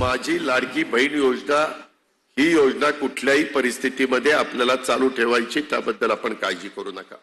माझी लाडकी बहीण योजना ही योजना कुठल्याही परिस्थितीमध्ये आपल्याला चालू ठेवायची, त्याबद्दल आपण काळजी करू नका।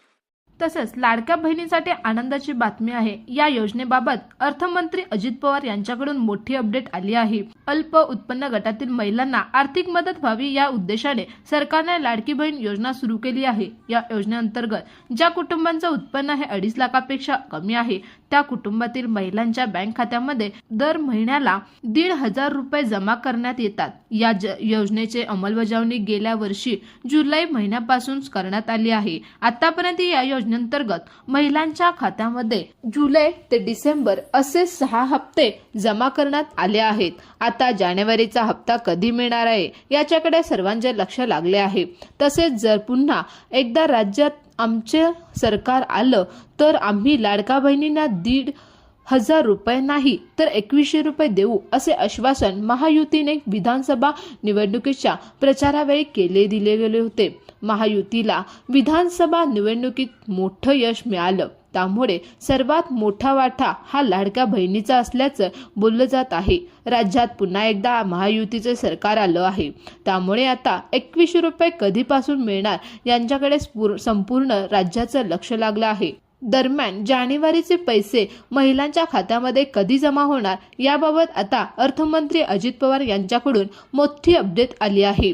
तसेच लाडक्या बहिणींसाठी आनंदाची बातमी आहे। या योजनेबाबत अर्थमंत्री अजित पवार यांच्याकडून मोठी अपडेट आली आहे। अल्प उत्पन्न गटातील महिलांना आर्थिक मदत व्हावी या उद्देशाने सरकारने लाडकी बहीण योजना सुरू केली आहे। या योजनेअंतर्गत ज्या कुटुंबांचे उत्पन्न हे 2.5 लाखापेक्षा कमी आहे त्या कुटुंबातील महिलांच्या बँक खात्यामध्ये दर महिन्याला 1,500 रुपये जमा करण्यात येतात। या योजनेची अंमलबजावणी गेल्या वर्षी जुलै महिन्यापासून करण्यात आली आहे। आतापर्यंत या योजनेअंतर्गत महिलांच्या खात्यामध्ये जुलै ते डिसेंबर असे 6 हप्ते जमा करण्यात आले आहेत। आता जानेवारीचा हप्ता कधी मिळणार आहे याच्याकडे सर्वांचे लक्ष लागले आहे। तसेच जर पुन्हा एकदा राज्यात आमचे सरकार आलं तर आम्ही लाडका बहिणींना 1,500 रुपये नाही तर 2,100 रुपये देऊ असे आश्वासन महायुतीने विधानसभा निवडणुकीच्या प्रचारावेळी दिले गेले होते। महायुतीला विधानसभा निवडणुकीत मोठं यश मिळालं, त्यामुळे सर्वात मोठा वाटा हा लाडक्या बहिणीचा असल्याचं बोललं जात आहे। राज्यात पुन्हा एकदा महायुतीचे सरकार आलं आहे, त्यामुळे आता 2,100 रुपये कधीपासून मिळणार यांच्याकडे संपूर्ण राज्याचं लक्ष लागलं आहे। दरम्यान जानेवारीचे पैसे महिलांच्या खात्यामध्ये कधी जमा होणार याबाबत आता अर्थमंत्री अजित पवार यांच्याकडून मोठी अपडेट आली आहे।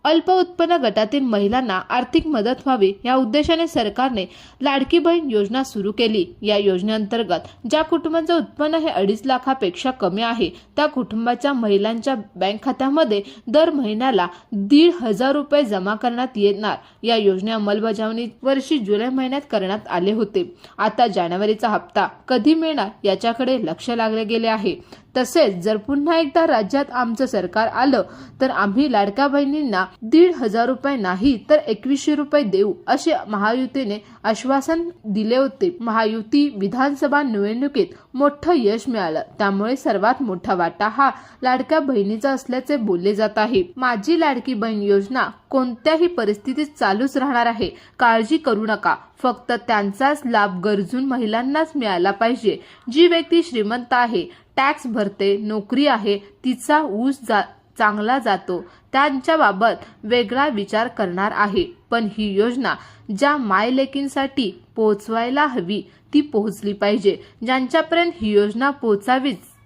अल्प उत्पन्न गटातील महिलांना आर्थिक मदत व्हावी या उद्देशाने सरकारने लाडकी बहीण योजना सुरू केली। या योजनेअंतर्गत ज्या कुटुंबाचे उत्पन्न हे 2.5 लाखापेक्षा कमी आहे त्या कुटुंबाच्या महिलांच्या बँक खात्यामध्ये दर महिन्याला 1,500 रुपये जमा करण्यात येणार। या योजने अंमलबजावणी वर्षी जुलै महिन्यात करण्यात आले होते। आता जानेवारीचा हप्ता कधी मिळणार याच्याकडे लक्ष लागले गेले आहे। तसेच जर पुन्हा एकदा राज्यात आमचं सरकार आलं तर आम्ही लाडक्या बहिणींना 1,500 रुपये नाही तर 2,100 रुपये देऊ असे महायुतीने आश्वासन दिले होते। महायुती विधानसभा निवडणुकीत मोठं यश मिळालं, त्यामुळे सर्वात मोठा वाटा हा लाडक्या बहिणीचा असल्याचे बोलले जात आहे। माझी लाडकी बहीण योजना कोणत्याही परिस्थितीत चालूच राहणार आहे, काळजी करू नका। फक्त त्यांचाच लाभ गरजून महिलांनाच मिळाला पाहिजे। जी व्यक्ती श्रीमंत आहे, टॅक्स भरते, नोकरी आहे, तिचा ऊस चांगला जातो त्यांच्या बाबत वेगळा विचार करणार आहे। पण ही योजना ज्या मायलेकींसाठी पोहोचवायला हवी ती पोहोचली पाहिजे। ज्यांच्यापर्यंत ही योजना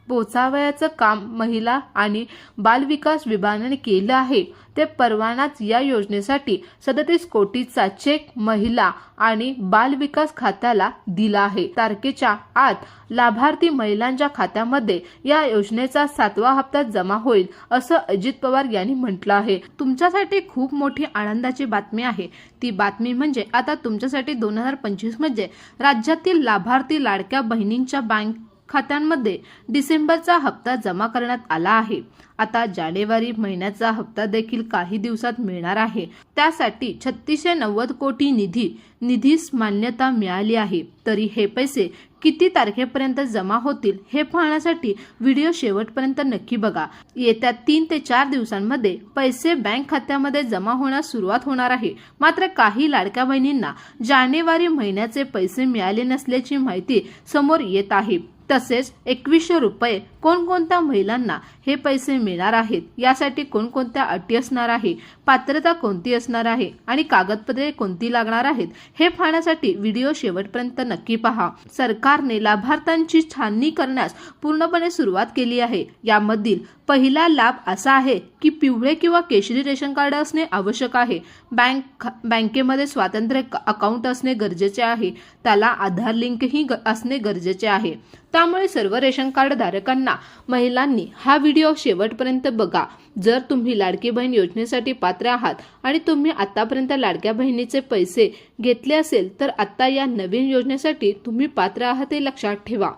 पोहोचावयाचं काम महिला आणि बालविकास विभागाने केलं आहे ते परवानाच या योजनेसाठी 37 कोटीचा चेक महिला आणि बालविकास खात्याला दिला आहे। तारखेच्या आत लाभार्थी महिलांच्या खात्यामध्ये या योजनेचा 7वा हप्ता जमा होईल असं अजित पवार यांनी म्हटलं आहे। तुमच्यासाठी खूप मोठी आनंदाची बातमी आहे। ती बातमी म्हणजे आता तुमच्यासाठी 2025 मध्ये राज्यातील लाभार्थी लाडक्या बहिणींच्या बँक खात्यांमध्ये डिसेंबरचा हप्ता जमा करण्यात आला आहे। आता जानेवारी महिन्याचा हप्ता देखील काही दिवसात मिळणार आहे। त्यासाठी 3690 कोटी निधीस मान्यता मिळाली आहे। तरी हे पैसे किती तारखेपर्यंत जमा होतील हे पाहण्यासाठी व्हिडिओ शेवटपर्यंत नक्की बघा। येत्या 3 ते 4 दिवसांमध्ये पैसे बँक खात्यामध्ये जमा होण्यास सुरुवात होणार आहे। मात्र काही लाडक्या बहिणींना जानेवारी महिन्याचे पैसे मिळाले नसल्याची माहिती समोर येत आहे। तसेच 2,100 रुपये कोणकोणत्या महिलांना हे पैसे मिळणार आहेत, यासाठी कोणकोणत्या अटी असणार आहे, पात्रता कोणती असणार आहे आणि कागदपत्रे कोणती लागणार आहेत हे पाहण्यासाठी व्हिडिओ शेवटपर्यंत नक्की पहा। सरकारने लाभार्थ्यांची छाननी करण्यास पूर्णपणे सुरुवात केली आहे। यामधील पहिला लाभ असा आहे की पिवळे किंवा केशरी रेशन कार्ड असणे आवश्यक आहे। बँकेमध्ये स्वतंत्र अकाउंट असणे गरजेचे आहे, त्याला आधार लिंकही असणे गरजेचे आहे। त्यामुळे सर्व रेशन कार्ड धारकांना महिलांनी हा व्हिडिओ शेवटपर्यंत बघा। जर तुम्ही लाडकी बहीण योजनेसाठी पात्र आहात आणि तुम्ही आतापर्यंत लाडक्या बहिणीचे पैसे घेतले असेल तर आता या नवीन योजनेसाठी तुम्ही पात्र आहात हे लक्षात ठेवा।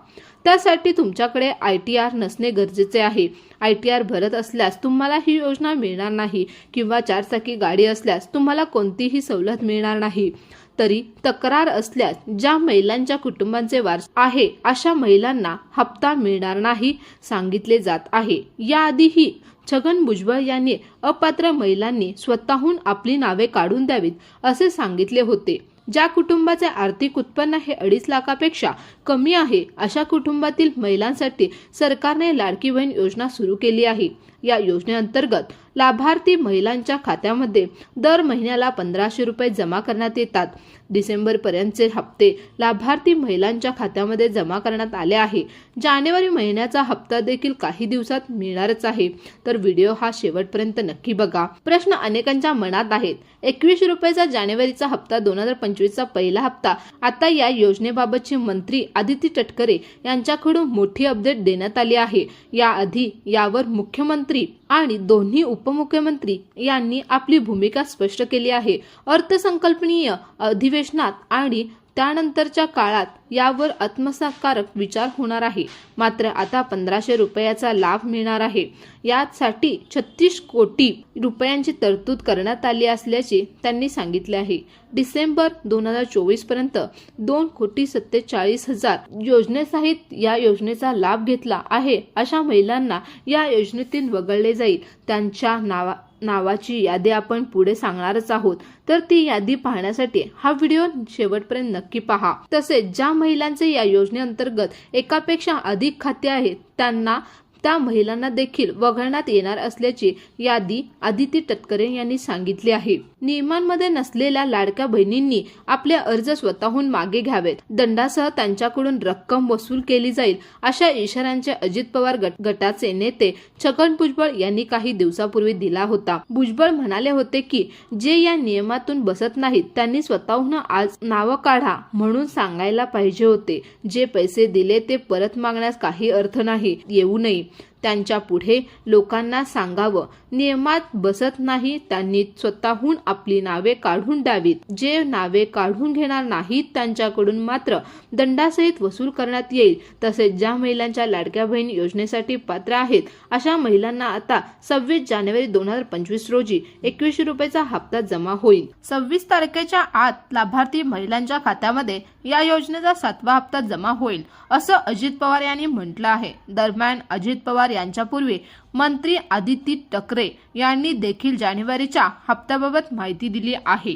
त्यासाठी तुमच्याकडे ITR नसणे गरजेचे आहे। ITR भरत असल्यास तुम्हाला ही योजना मिळणार नाही किंवा 4 चाकी गाडी असल्यास तुम्हाला कोणतीही सवलत मिळणार नाही। तरी तक्रार असल्यास ज्या महिलांच्या कुटुंबांचे वारस आहे अशा महिलांना हप्ता मिळणार नाही सांगितले जात आहे। याआधीही छगन भुजबळ यांनी अपात्र महिलांनी स्वतःहून आपली नावे काढून द्यावीत असे सांगितले होते। ज्या कुटुंबाचे आर्थिक उत्पन्न हे 2.5 लाखापेक्षा कमी आहे अशा कुटुंबातील महिलांसाठी सरकारने लाडकी बहीण योजना सुरू केली आहे। या योजनेअंतर्गत लाभार्थी महिलांच्या खात्यामध्ये दर महिन्याला 1500 रुपये जमा करण्यात येतात। डिसेंबर पर्यंतचे हप्ते लाभार्थी महिलांच्या खात्यामध्ये जमा करण्यात आले आहे। जानेवारी महिन्याचा हप्ता देखील काही दिवसात मिळणारच आहे, तर व्हिडिओ हा शेवटपर्यंत नक्की बघा। प्रश्न अनेकांच्या मनात आहेत, 21 रुपयाचा जानेवारीचा हप्ता 2025चा पहिला हप्ता, आता या योजनेबाबतची मंत्री आदिती तटकरे यांच्याकडून मोठी अपडेट देण्यात आली आहे। याआधी यावर मुख्यमंत्री आणि दोन्ही उपमुख्यमंत्री यांनी आपली भूमिका स्पष्ट केली आहे। अर्थसंकल्पीय अधिवेशनात आणि त्यानंतरच्या काळात यावर आत्मसातकारक विचार होणार आहे। मात्र आता 1500 रुपयाचा लाभ मिळणार आहे। यासाठी 36 कोटी रुपयांची तरतूद करण्यात आली असल्याचे त्यांनी सांगितले आहे। डिसेंबर 2024 पर्यंत 2,47,00,000 योजनेसहित या योजनेचा लाभ घेतला आहे अशा महिलांना या योजनेतून वगळले जाईल। त्यांच्या नावाची यादी आपण पुढे सांगणारच आहोत, तर ती यादी पाहण्यासाठी हा व्हिडिओ शेवटपर्यंत नक्की पहा। तसेच ज्या महिलांचे या योजनेअंतर्गत एकापेक्षा अधिक खाते आहेत त्यांना त्या महिलांना देखील वगळण्यात येणार असल्याची यादी आदिती तटकरे यांनी सांगितली आहे। नियमांमध्ये नसलेल्या लाडक्या बहिणींनी आपले अर्ज स्वतःहून मागे घ्यावेत, दंडासह त्यांच्याकडून रक्कम वसूल केली जाईल अशा इशाऱ्यांचे अजित पवार गटाचे नेते छगन भुजबळ यांनी काही दिवसापूर्वी दिला होता। भुजबळ म्हणाले होते की जे या नियमातून बसत नाहीत त्यांनी स्वतःहून आज नाव काढा म्हणून सांगायला पाहिजे होते। जे पैसे दिले ते परत मागण्यास काही अर्थ नाही, येऊ नये। त्यांच्या पुढे लोकांना सांगावं, नियमात बसत नाही त्यांनी स्वतःहून आपली नावे काढून द्यावीत। जे नावे काढून घेणार नाहीत त्यांच्याकडून मात्र दंडासहित वसूल करण्यात येईल। तसेच ज्या महिलांच्या लाडक्या बहीण योजनेसाठी पात्र आहेत अशा महिलांना आता 26 जानेवारी 2025 रोजी 21 रुपयाचा हप्ता जमा होईल। 26 तारखेच्या आत लाभार्थी महिलांच्या खात्यामध्ये या योजनेचा 7वा हप्ता जमा होईल असं अजित पवार यांनी म्हटलं आहे। दरम्यान अजित पवार यांच्यापूर्वी मंत्री आदिती तटकरे यांनी देखील जानेवारीच्या हप्त्याबाबत माहिती दिली आहे।